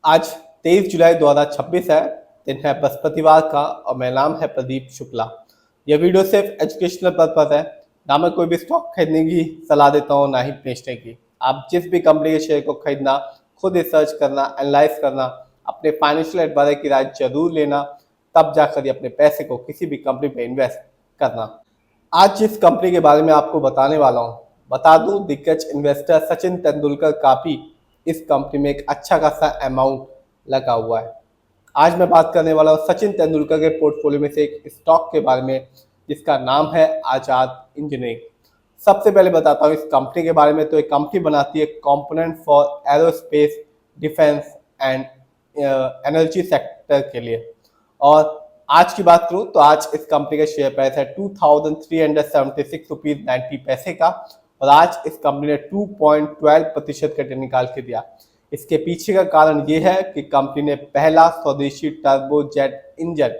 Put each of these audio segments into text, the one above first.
आज 23 जुलाई 2026 है। दिन है बृहस्पतिवार का और मेरा नाम है प्रदीप शुक्ला। यह वीडियो सिर्फ एजुकेशनल पर्पज है। ना मैं कोई भी स्टॉक खरीदने की सलाह देता हूँ, ना ही बेचने की। आप जिस भी कंपनी के शेयर को खरीदना, खुद रिसर्च करना, एनालाइज करना, अपने फाइनेंशियल एडवाइजर की राय जरूर लेना, तब जाकर अपने पैसे को किसी भी कंपनी पे इन्वेस्ट करना। आज जिस कंपनी के बारे में आपको बताने वाला हूँ, बता दूं, दिग्गज इन्वेस्टर सचिन तेंदुलकर का भी इस कंपनी में एक अच्छा खासा अमाउंट लगा हुआ है। आज मैं बात करने वाला हूँ सचिन तेंदुलकर के पोर्टफोलियो में से एक स्टॉक के बारे में, जिसका नाम है आजाद इंजीनियरिंग। सबसे पहले बताता हूँ इस कंपनी के बारे में। तो एक कंपनी बनाती है component for aerospace, defence and energy sector के लिए। और आज की बात करूं तो आज इस कंपनी का शेयर प्राइस है 2376 रुपीज 90 पैसे का। और आज इस कंपनी ने 2.12% का रिटर्न निकाल के दिया। इसके पीछे का कारण ये है कि कंपनी ने पहला स्वदेशी टर्बोजेट इंजन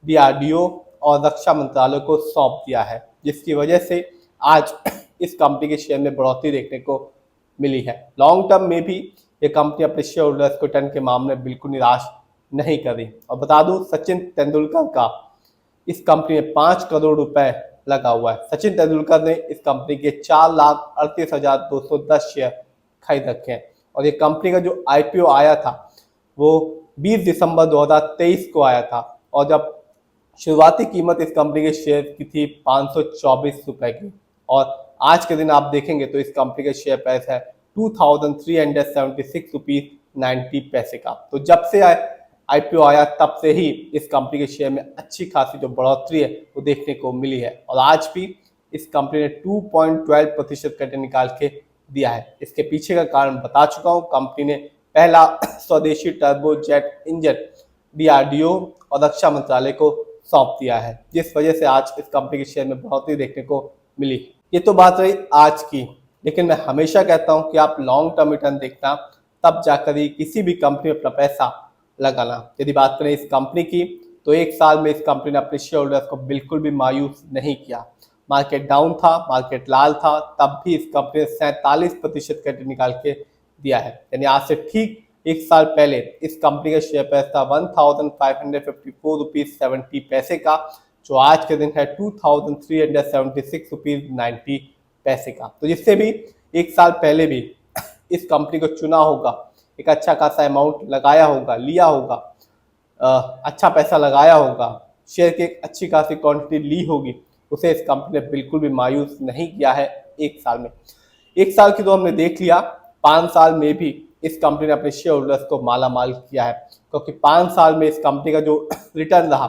डीआरडीओ और रक्षा मंत्रालय को सौंप दिया है, जिसकी वजह से आज इस कंपनी के शेयर में बढ़ोतरी देखने को मिली है। लॉन्ग टर्म में भी ये कंपनी अपने शेयर होल्डर्स को रिटर्न के मामले में बिल्कुल निराश नहीं करी। और बता दूं, सचिन तेंदुलकर का इस कंपनी में 5 करोड़ रुपए लगा हुआ है। सचिन तेंदुलकर ने इस कंपनी के 4,38,210 शेयर खरीद रखे हैं। और ये कंपनी का जो आईपीओ आया था वो 20 दिसंबर 2023 को आया था। और जब शुरुआती कीमत इस कंपनी के शेयर की थी 524 रुपए की। और आज के दिन आप देखेंगे तो इस कंपनी का शेयर प्राइस है 2376 रुपीज 90 पैसे का। तो जब से आईपीओ आया तब से ही इस कंपनी के शेयर में अच्छी खासी जो बढ़ोतरी है वो देखने को मिली है। और आज भी इस कंपनी ने 2.12% का रिटर्न निकाल के दिया है। इसके पीछे का कारण बता चुका हूँ। कंपनी ने पहला स्वदेशी टर्बोजेट इंजन डीआरडीओ और रक्षा मंत्रालय को सौंप दिया है, जिस वजह से आज इस कंपनी के शेयर में बढ़ोतरी देखने को मिली। ये तो बात रही आज की, लेकिन मैं हमेशा कहता हूं कि आप लॉन्ग टर्म रिटर्न देखना, तब जाकर ही किसी भी कंपनी में अपना पैसा लगाना। यदि बात करें इस कंपनी की, तो एक साल में इस कंपनी ने अपने शेयर होल्डर्स को बिल्कुल भी मायूस नहीं किया। मार्केट डाउन था, मार्केट लाल था, तब भी इस कंपनी ने 47% का रिटर्न निकाल के दिया है। यानी आज से ठीक एक साल पहले इस कंपनी का शेयर प्राइस था 1554 रुपीज 70 पैसे का, जो आज के दिन है 2376 रुपीज 90 पैसे का। तो जिससे भी एक साल पहले भी इस कंपनी को चुना होगा, एक अच्छा खासा अमाउंट लगाया होगा, लिया होगा, अच्छा पैसा लगाया होगा, शेयर की एक अच्छी खासी क्वांटिटी ली होगी, उसे इस कंपनी ने बिल्कुल भी मायूस नहीं किया है एक साल में। एक साल की तो हमने देख लिया, 5 साल में भी इस कंपनी ने अपने शेयर होल्डर्स को माला माल किया है। क्योंकि 5 साल में इस कंपनी का जो रिटर्न रहा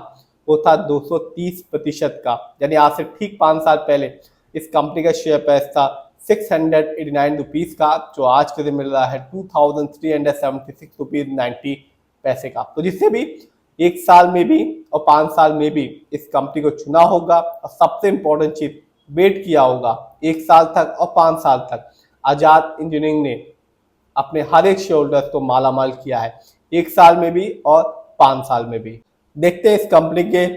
वो था 230% का। यानी आज से ठीक 5 साल पहले इस कंपनी का शेयर प्राइस था 689 रुपीज का, जो आज के दिन मिल रहा है 2376 रुपीज 90 पैसे का। तो जिससे भी एक साल में भी और 5 साल में भी इस कंपनी को चुना होगा, और सबसे इंपॉर्टेंट चीज वेट किया होगा एक साल तक और 5 साल तक। आजाद इंजीनियरिंग ने अपने हर एक शेयर होल्डर्स को माला माल किया है, एक साल में भी और 5 साल में भी। देखते हैं इस कंपनी के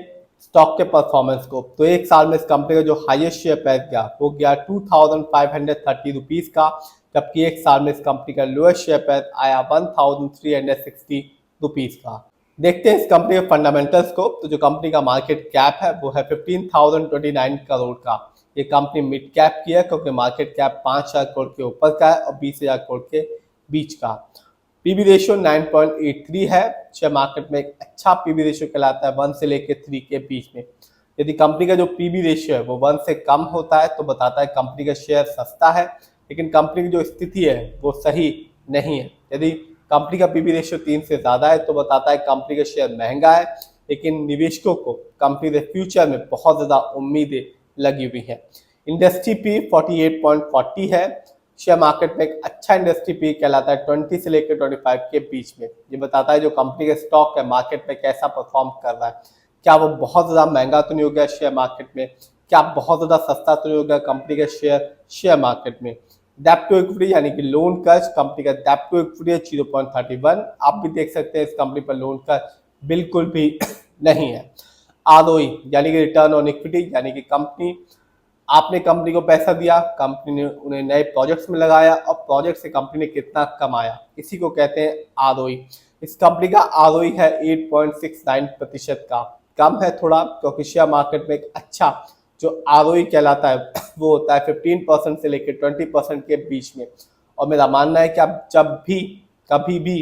स्टॉक के परफॉर्मेंस को। तो एक साल में इस कंपनी का जो हाईएस्ट शेयर प्राइस गया वो गया 2530 रुपीज का, जबकि एक साल में इस कंपनी का लोएस्ट शेयर प्राइस आया 1360 रुपीज का। देखते हैं इस कंपनी के फंडामेंटल्स को। तो जो कंपनी का मार्केट कैप है वो है 15,029 करोड़ का। ये कंपनी मिड कैप की है, क्योंकि मार्केट कैप 5,000 करोड़ के ऊपर का है और 20,000 करोड़ के बीच का। पीबी रेशियो 9.83 है। शेयर मार्केट में एक अच्छा पीबी रेशियो कहलाता है 1 से लेकर 3 के बीच में। यदि कंपनी का जो पीबी रेशियो है वो 1 से कम होता है तो बताता है कंपनी का शेयर सस्ता है, लेकिन कंपनी की जो स्थिति है वो सही नहीं है। यदि कंपनी का पीबी रेशियो 3 से ज्यादा है तो बताता है कंपनी का शेयर महंगा है, लेकिन निवेशकों को कंपनी के फ्यूचर में बहुत ज्यादा उम्मीदें लगी हुई है। इंडस्ट्री पी 48.40 है। शेयर मार्केट में एक अच्छा इंडस्ट्री पी कहलाता है 20 से लेकर 25 के बीच में। ये बताता है जो कंपनी का स्टॉक है मार्केट में कैसा परफॉर्म कर रहा है। क्या वो बहुत ज्यादा महंगा तो नहीं हो गया शेयर मार्केट में, क्या बहुत ज्यादा सस्ता तो नहीं हो गया कंपनी का शेयर मार्केट में। डेप्ट टू इक्विटी यानी कि लोन कर्ज, कंपनी का डेप्ट टू इक्विटी है 0.31। आप भी देख सकते हैं इस कंपनी पर लोन कर्ज बिल्कुल भी नहीं है। आरओई यानी कि रिटर्न ऑन इक्विटी, यानी कि आपने कंपनी को पैसा दिया, कंपनी ने उन्हें नए प्रोजेक्ट्स में लगाया और प्रोजेक्ट से कंपनी ने कितना कमाया, इसी को कहते हैं आरओई। इस कंपनी का आरओई है 8.69% का, कम है थोड़ा, क्योंकि शेयर मार्केट में एक अच्छा जो आरओई कहलाता है वो होता है 15% से लेकर 20% के बीच में। और मेरा मानना है कि आप जब भी कभी भी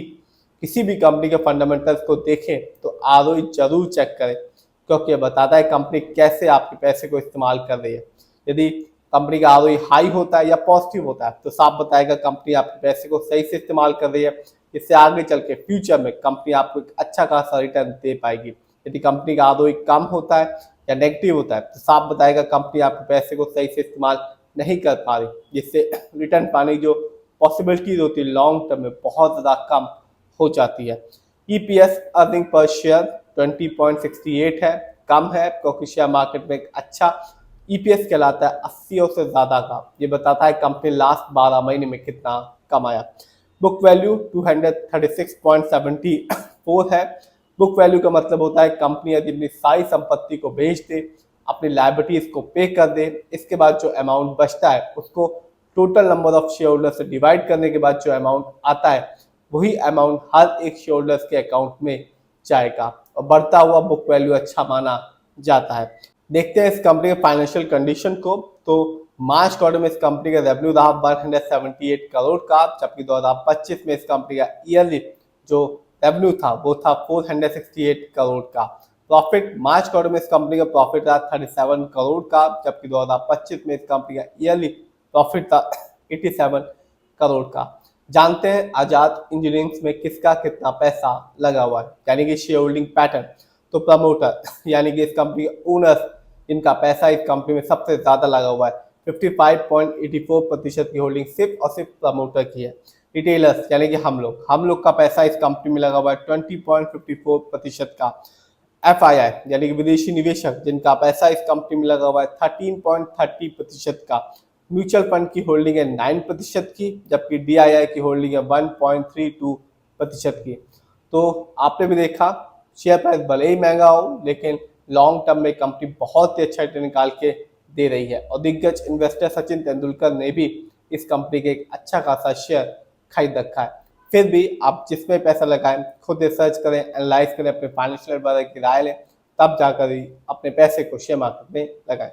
किसी भी कंपनी के फंडामेंटल्स को देखें तो आरओई जरूर चेक करें, क्योंकि ये बताता है कंपनी कैसे आपके पैसे को इस्तेमाल कर रही है। यदि कंपनी का आरओई हाई होता है या पॉजिटिव होता है तो साफ बताएगा कंपनी आपके पैसे को सही से इस्तेमाल कर रही है, जिससे आगे चल के फ्यूचर में कंपनी आपको एक अच्छा खासा रिटर्न दे पाएगी। यदि कंपनी का आरओई कम होता है या नेगेटिव होता है तो साफ बताएगा कंपनी आपके पैसे को सही से इस्तेमाल नहीं कर पा रही, जिससे रिटर्न पाने की जो पॉसिबिलिटीज होती है लॉन्ग टर्म में बहुत ज़्यादा कम हो जाती है। ईपीएस अर्निंग पर शेयर 20.68 है, कम है, क्योंकि शेयर मार्केट में एक अच्छा ईपीएस कहलाता है 80 से ज़्यादा का। ये बताता है कंपनी लास्ट 12 महीने में कितना कमाया। बुक वैल्यू 236.74 है। बुक वैल्यू का मतलब होता है कंपनी यदि अपनी सारी संपत्ति को बेच दे, अपनी लायबिलिटीज को पे कर दे, इसके बाद जो अमाउंट बचता है उसको total number of share holder से डिवाइड करने के बाद जो अमाउंट आता है वही अमाउंट हर एक शेयर होल्डर्स के अकाउंट में जाएगा, और बढ़ता हुआ बुक वैल्यू अच्छा माना जाता है। देखते हैं इस कंपनी के फाइनेंशियल कंडीशन को। तो मार्च क्वार्टर में इस कंपनी का रेवेन्यू रहा 178 करोड़ का, जबकि 2025 में इस कंपनी का ईयरली जो रेवेन्यू था वो था 468 करोड़ का। प्रॉफिट मार्च क्वार्टर में इस कंपनी का प्रॉफिट रहा 37 करोड़ का, जबकि 2025 में इस कंपनी का ईयरली प्रॉफिट था 87 करोड़ का। जानते हैं आजाद इंजीनियरिंग में किसका कितना पैसा लगा हुआ है, यानी कि शेयर होल्डिंग पैटर्न। तो प्रमोटर यानी कि इस कंपनी के ओनर्स जिनका पैसा इस कंपनी में सबसे ज्यादा लगा हुआ है 55.84% की होल्डिंग सिर्फ और सिर्फ प्रमोटर की है। रिटेलर्स यानी कि हम लोग का पैसा इस कंपनी में लगा हुआ है 20.54% का। एफआईआई यानी कि विदेशी निवेशक जिनका पैसा इस कंपनी में लगा हुआ है 13.30% का। म्यूचुअल फंड की होल्डिंग है 9% की, जबकि डीआईआई की होल्डिंग है 1.32% की। तो आपने भी देखा शेयर प्राइस भले ही महंगा हो, लेकिन लॉन्ग टर्म में कंपनी बहुत ही अच्छा रिटर्न निकाल के दे रही है, और दिग्गज इन्वेस्टर सचिन तेंदुलकर ने भी इस कंपनी के एक अच्छा खासा शेयर खरीद रखा है। फिर भी आप जिसमें पैसा लगाएं खुद रिसर्च करें, एनालाइज करें, अपने फाइनेंशियल एडवाइजर की राय लें, तब जाकर ही अपने पैसे को शेयर मार्केट में लगाएं।